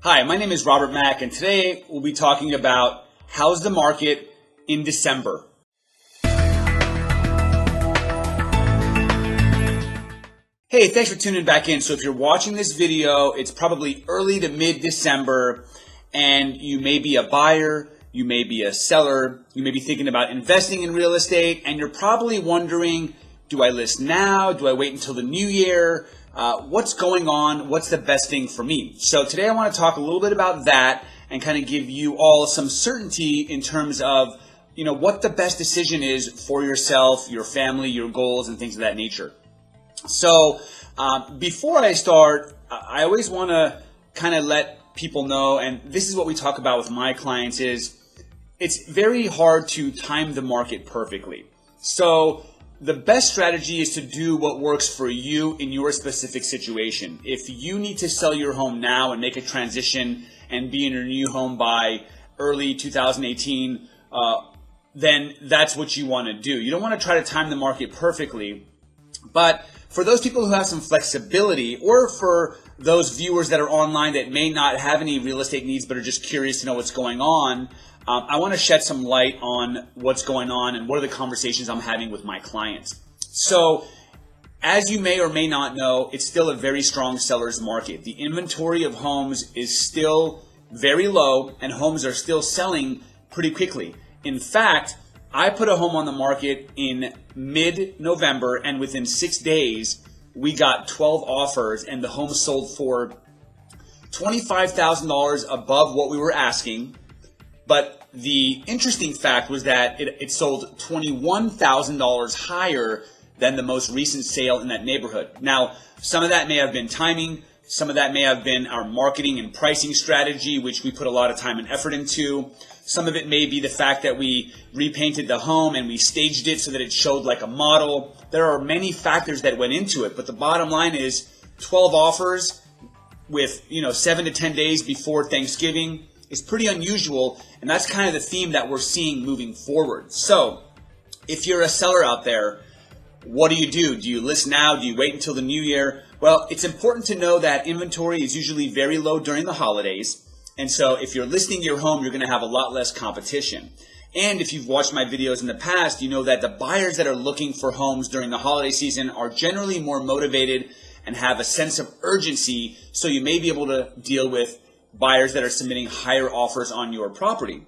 Hi, my name is Robert Mack, and today we'll be talking about how's the market in December. Hey, thanks for tuning back in. So if you're watching this video, it's probably early to mid-December, and you may be a buyer, you may be a seller, you may be thinking about investing in real estate, and you're probably wondering, do I list now? Do I wait until the new year? What's going on? What's the best thing for me? So today I want to talk a little bit about that and kind of give you all some certainty in terms of, what the best decision is for yourself, your family, your goals, and things of that nature. So before I start, I always want to kind of let people know, and this is what we talk about with my clients, is it's very hard to time the market perfectly. So the best strategy is to do what works for you in your specific situation. If you need to sell your home now and make a transition and be in your new home by early 2018, then that's what you want to do. You don't want to try to time the market perfectly. But for those people who have some flexibility, or for those viewers that are online that may not have any real estate needs but are just curious to know what's going on, I want to shed some light on what's going on and what are the conversations I'm having with my clients. So, as you may or may not know, it's still a very strong seller's market. The inventory of homes is still very low, and homes are still selling pretty quickly. In fact, I put a home on the market in mid-November, and within 6 days, we got 12 offers, and the home sold for $25,000 above what we were asking. But the interesting fact was that it sold $21,000 higher than the most recent sale in that neighborhood. Now, some of that may have been timing. Some of that may have been our marketing and pricing strategy, which we put a lot of time and effort into. Some of it may be the fact that we repainted the home and we staged it so that it showed like a model. There are many factors that went into it, but the bottom line is 12 offers with 7 to 10 days before Thanksgiving is pretty unusual, and that's kind of the theme that we're seeing moving forward. So if you're a seller out there, what do you do? Do you list now? Do you wait until the new year? Well, it's important to know that inventory is usually very low during the holidays. And so if you're listing your home, you're going to have a lot less competition. And if you've watched my videos in the past, you know that the buyers that are looking for homes during the holiday season are generally more motivated and have a sense of urgency. So you may be able to deal with buyers that are submitting higher offers on your property.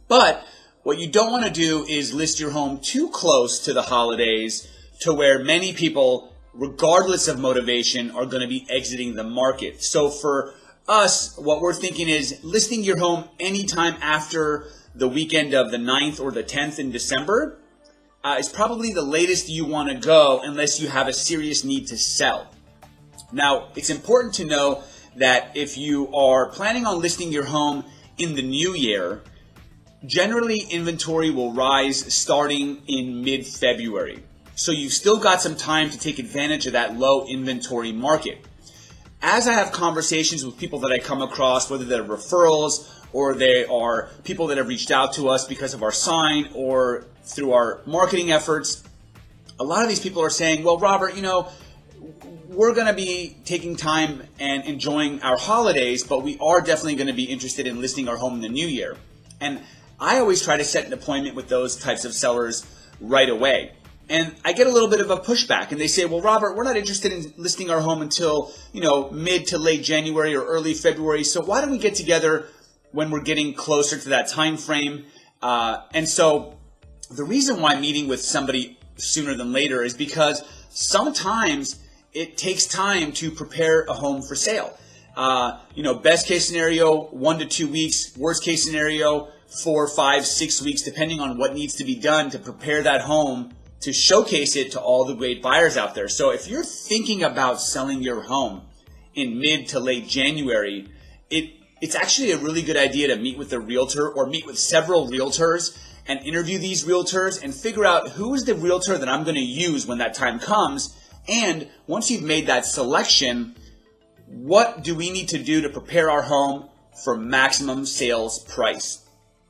But what you don't want to do is list your home too close to the holidays to where many people, regardless of motivation, are going to be exiting the market. So for us, what we're thinking is listing your home anytime after the weekend of the 9th or the 10th in December is probably the latest you want to go unless you have a serious need to sell. Now, it's important to know that if you are planning on listing your home in the new year, generally inventory will rise starting in mid-February. So you've still got some time to take advantage of that low inventory market. As I have conversations with people that I come across, whether they're referrals or they are people that have reached out to us because of our sign or through our marketing efforts, a lot of these people are saying, well, Robert, we're going to be taking time and enjoying our holidays, but we are definitely going to be interested in listing our home in the new year. And I always try to set an appointment with those types of sellers right away. And I get a little bit of a pushback, and they say, well, Robert, we're not interested in listing our home until, mid to late January or early February. So why don't we get together when we're getting closer to that time frame? And so the reason why meeting with somebody sooner than later is because sometimes it takes time to prepare a home for sale. Best case scenario, 1 to 2 weeks. Worst case scenario, 4, 5, 6 weeks, depending on what needs to be done to prepare that home to showcase it to all the great buyers out there. So if you're thinking about selling your home in mid to late January, it's actually a really good idea to meet with a realtor or meet with several realtors and interview these realtors and figure out who is the realtor that I'm going to use when that time comes. And once you've made that selection, what do we need to do to prepare our home for maximum sales price?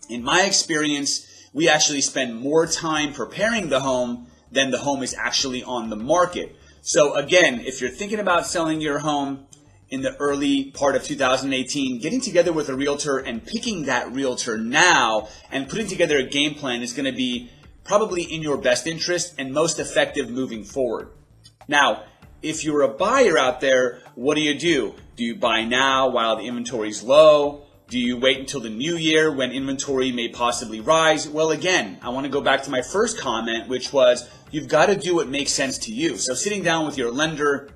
In my experience, we actually spend more time preparing the home than the home is actually on the market. So again, if you're thinking about selling your home in the early part of 2018, getting together with a realtor and picking that realtor now and putting together a game plan is going to be probably in your best interest and most effective moving forward. Now, if you're a buyer out there, what do? Do you buy now while the inventory is low? Do you wait until the new year when inventory may possibly rise? Well, again, I want to go back to my first comment, which was you've got to do what makes sense to you. So sitting down with your lender,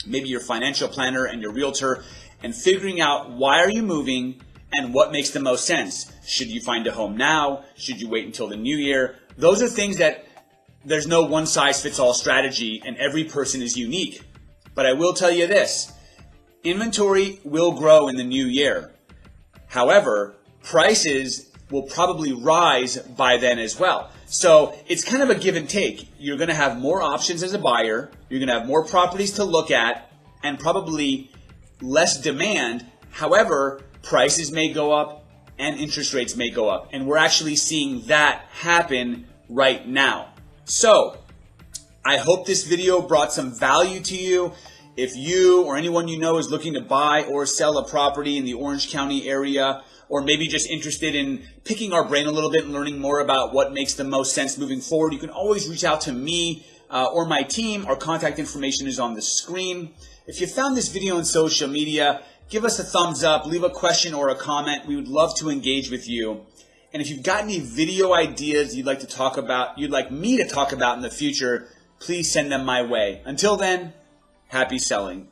maybe your financial planner and your realtor, and figuring out why are you moving and what makes the most sense. Should you find a home now? Should you wait until the new year? Those are things that there's no one-size-fits-all strategy, and every person is unique. But I will tell you this, inventory will grow in the new year. However, prices will probably rise by then as well. So it's kind of a give and take. You're going to have more options as a buyer. You're going to have more properties to look at and probably less demand. However, prices may go up and interest rates may go up. And we're actually seeing that happen right now. So I hope this video brought some value to you. If you or anyone you know is looking to buy or sell a property in the Orange County area, or maybe just interested in picking our brain a little bit and learning more about what makes the most sense moving forward, you can always reach out to me or my team. Our contact information is on the screen. If you found this video on social media, give us a thumbs up, leave a question or a comment. We would love to engage with you. And if you've got any video ideas you'd like me to talk about in the future, please send them my way. Until then, happy selling.